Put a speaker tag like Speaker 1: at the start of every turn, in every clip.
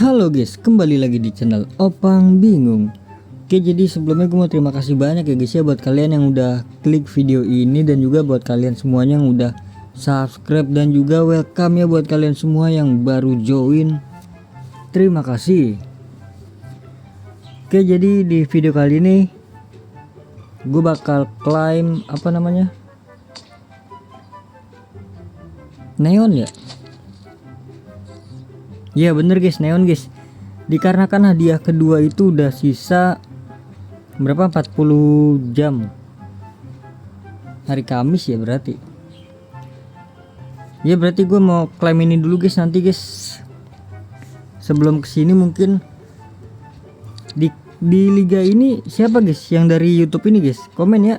Speaker 1: Halo guys, kembali lagi di channel Opang Bingung. Oke, jadi sebelumnya gue mau terima kasih banyak ya guys ya buat kalian yang udah klik video ini, dan juga buat kalian semuanya yang udah subscribe, dan juga welcome ya buat kalian semua yang baru join. Terima kasih. Oke, jadi di video kali ini gue bakal klaim apa namanya? Neon ya? Iya bener guys, neon guys. Dikarenakan hadiah kedua itu udah sisa berapa, 40 jam. Hari Kamis ya berarti. Ya berarti gue mau klaim ini dulu guys, nanti guys. Sebelum kesini mungkin di liga ini siapa guys yang dari YouTube ini guys? Komen ya.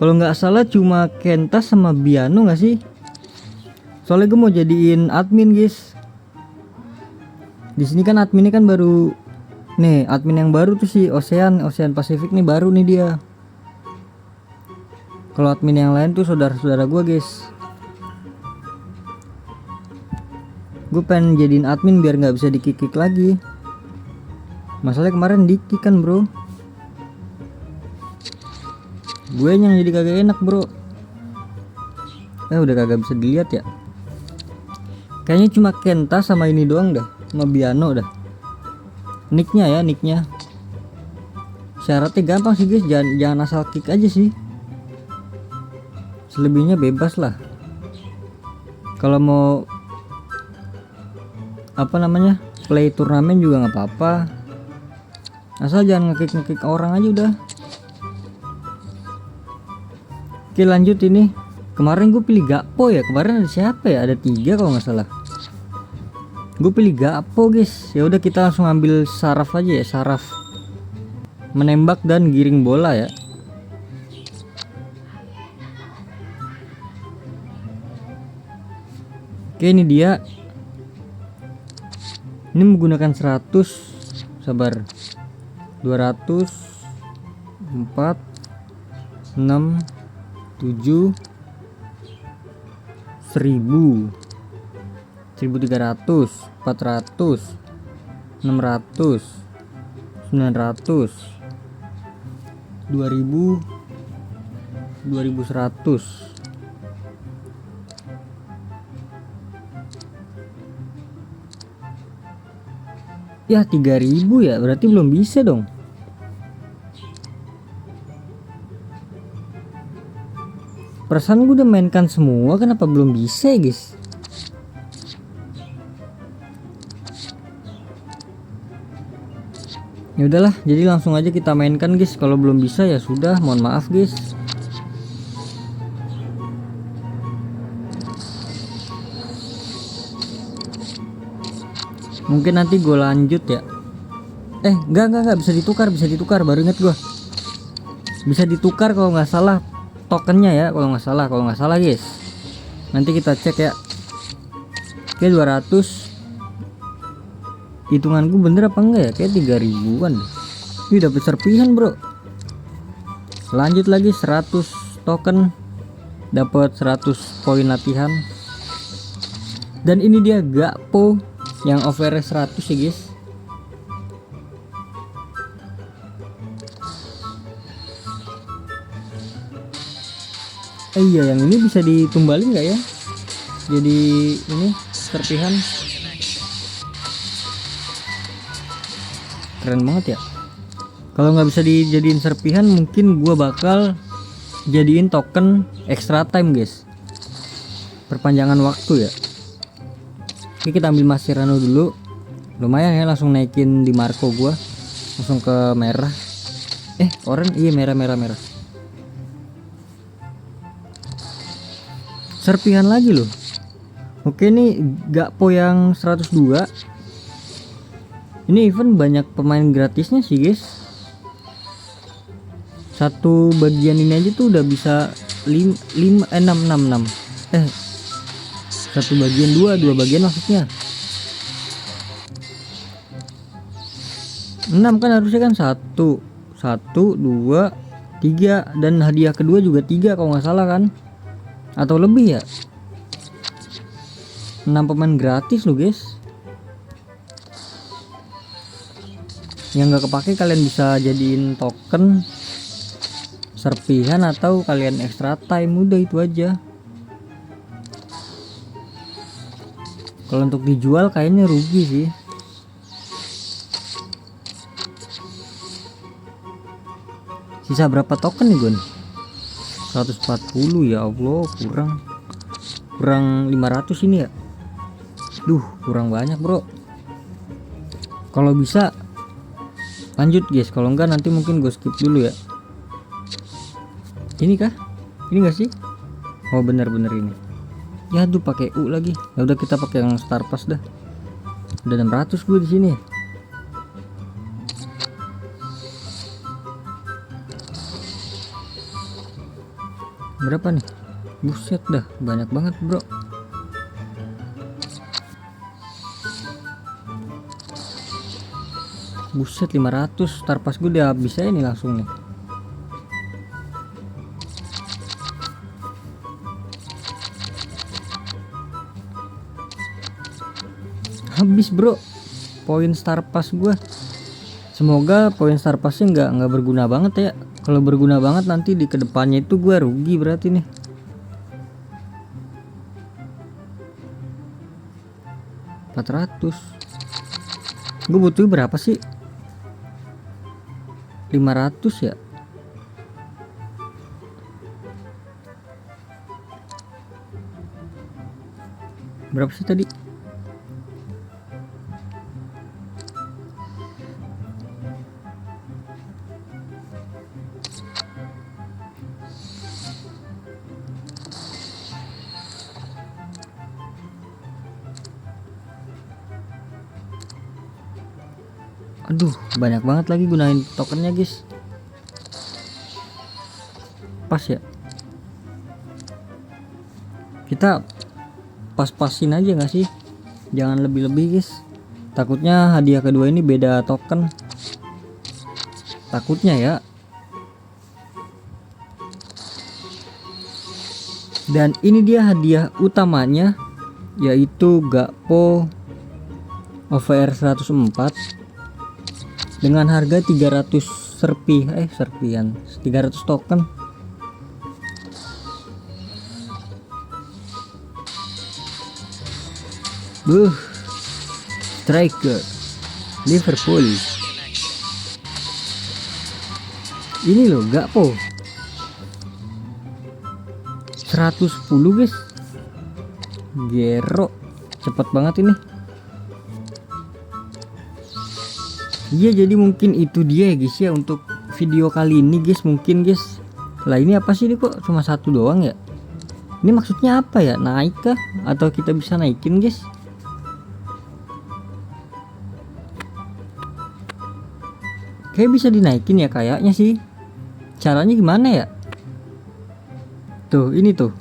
Speaker 1: Kalau nggak salah cuma Kenta sama Biano nggak sih? Soalnya gue mau jadiin admin guys. Di sini kan adminnya kan baru nih, admin yang baru tuh si Ocean Pacific nih, baru nih dia. Kalau admin yang lain tuh saudara-saudara gua guys. Gue pengen jadiin admin biar nggak bisa dikikik lagi. Masalahnya kemarin dikik kan bro. Gue yang jadi kagak enak bro. Udah kagak bisa dilihat ya. Kayaknya cuma Kenta sama ini doang dah, sama Biano dah. Nicknya ya, nicknya. Syaratnya gampang sih guys, jangan asal kick aja sih. Selebihnya bebas lah. Kalau mau apa namanya, play turnamen juga nggak apa-apa. Asal jangan ngekick orang aja udah. Oke lanjut ini. Kemarin gue pilih Gakpo ya. Kemarin ada siapa ya? Ada 3 kalau nggak salah. Gue pilih Gakpo guys. Ya udah kita langsung ambil saraf aja ya, saraf menembak dan giring bola ya. Oke ini dia. Ini menggunakan 100. Sabar. 200 4 6 7 1000 1300 400 600 900 2000 2100. Ya 3000 ya, berarti belum bisa dong. Perasaan gue udah mainkan semua, kenapa belum bisa ya guys? Ya udahlah, jadi langsung aja kita mainkan guys. Kalau belum bisa ya sudah, mohon maaf guys. Mungkin nanti gue lanjut ya. Enggak bisa ditukar, baru inget gue. Bisa ditukar kalau nggak salah tokennya ya, kalau nggak salah guys. Nanti kita cek ya. Oke 200. Hitunganku bener apa enggak ya? Kayak 3000-an. Ini dapet serpihan bro. Lanjut lagi 100 token, dapat 100 poin latihan. Dan ini dia Gakpo yang overnya 100 ya guys. Iya yang ini bisa ditumbalin nggak ya? Jadi ini serpihan. Keren banget ya. Kalau nggak bisa dijadiin serpihan, mungkin gua bakal jadiin token extra time guys, perpanjangan waktu ya. Oke kita ambil Mascherano dulu, lumayan ya, langsung naikin di Marco gua langsung ke merah. Oranye, iya merah. Serpihan lagi loh. Oke nih Gakpo yang 102. Ini event banyak pemain gratisnya sih guys. Satu bagian ini aja tuh udah bisa 6. Satu bagian, dua bagian maksudnya. 6 kan harusnya kan 1 2 3, dan hadiah kedua juga 3 kalau nggak salah kan, atau lebih ya. 6 pemain gratis loh guys. yang nggak kepake kalian bisa jadiin token serpihan atau kalian extra time, udah itu aja. Kalau untuk dijual kayaknya rugi sih. Sisa berapa token nih Gun? 140, ya Allah, kurang 500 ini ya. Duh, kurang banyak bro. Kalau bisa lanjut guys, kalau enggak nanti mungkin gue skip dulu ya. Ini kah? Ini enggak sih? Oh bener-bener ini. Ya aduh, pakai U lagi. Ya udah kita pakai yang Star Pass dah. Udah 600 gue di sini. Berapa nih? Buset dah, banyak banget bro. Buset, 500. Star Pass gue udah habis aja nih langsung nih. Habis bro poin Star Pass gue. Semoga poin Star Passnya nggak berguna banget ya. Kalau berguna banget nanti di kedepannya itu gue rugi berarti nih. Gue butuh berapa sih? 500 ya. Berapa sih tadi? Aduh, banyak banget lagi gunain tokennya guys. Pas ya. Kita pas-pasin aja nggak sih? Jangan lebih-lebih guys. Takutnya hadiah kedua ini beda token. Takutnya ya. Dan ini dia hadiah utamanya, yaitu Gakpo OVR 104 dengan harga 300 serpihan 300 token. Striker Liverpool. Ini loh Gakpo 110 guys. Gero cepet banget ini. Iya, jadi mungkin itu dia ya guys ya untuk video kali ini guys, mungkin guys. Lah ini apa sih, ini kok cuma satu doang ya? Ini maksudnya apa ya? Naik kah? Atau kita bisa naikin guys? Kayak bisa dinaikin ya kayaknya sih. Caranya gimana ya? Tuh, ini tuh.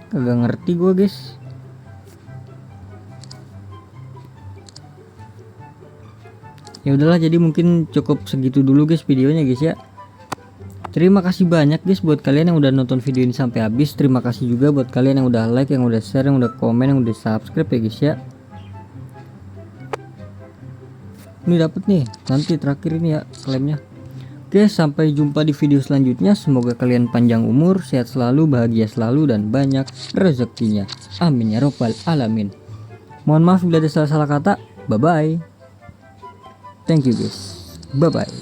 Speaker 1: Kagak ngerti gua guys. Ya udahlah, jadi mungkin cukup segitu dulu guys videonya guys ya. Terima kasih banyak guys buat kalian yang udah nonton video ini sampai habis. Terima kasih juga buat kalian yang udah like, yang udah share, yang udah komen, yang udah subscribe ya guys ya. Ini dapet nih nanti terakhir ini ya klaimnya. Oke, sampai jumpa di video selanjutnya. Semoga kalian panjang umur, sehat selalu, bahagia selalu, dan banyak rezekinya. Amin ya robbal alamin. Mohon maaf bila ada salah-salah kata. Bye bye. Thank you guys. Bye bye.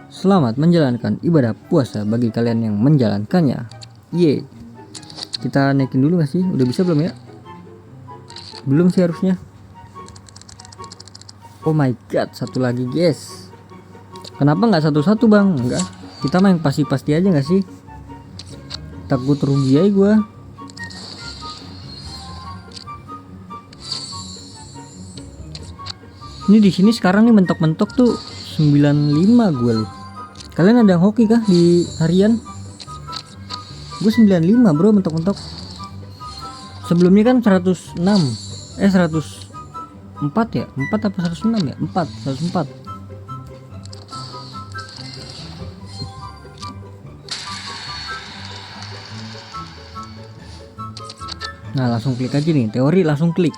Speaker 1: Selamat menjalankan ibadah puasa bagi kalian yang menjalankannya. Yeay. Kita naikin dulu gak sih? Udah bisa belum ya? Belum sih harusnya. Oh my god, satu lagi guys. Kenapa nggak satu-satu bang? Enggak, kita main pasti-pasti aja nggak sih? Takut rugi aja gua. Ini di sini sekarang nih mentok-mentok tuh 95 gue loh. Kalian ada yang hoki kah di harian? Gue 95 bro, mentok-mentok. Sebelumnya kan 106 104 ya? 4 apa 106 ya? 104. Nah langsung klik aja nih, teori langsung klik.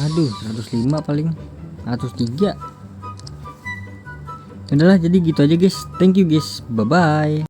Speaker 1: Aduh 105 paling, 103. Udahlah, jadi gitu aja guys. Thank you guys, bye bye.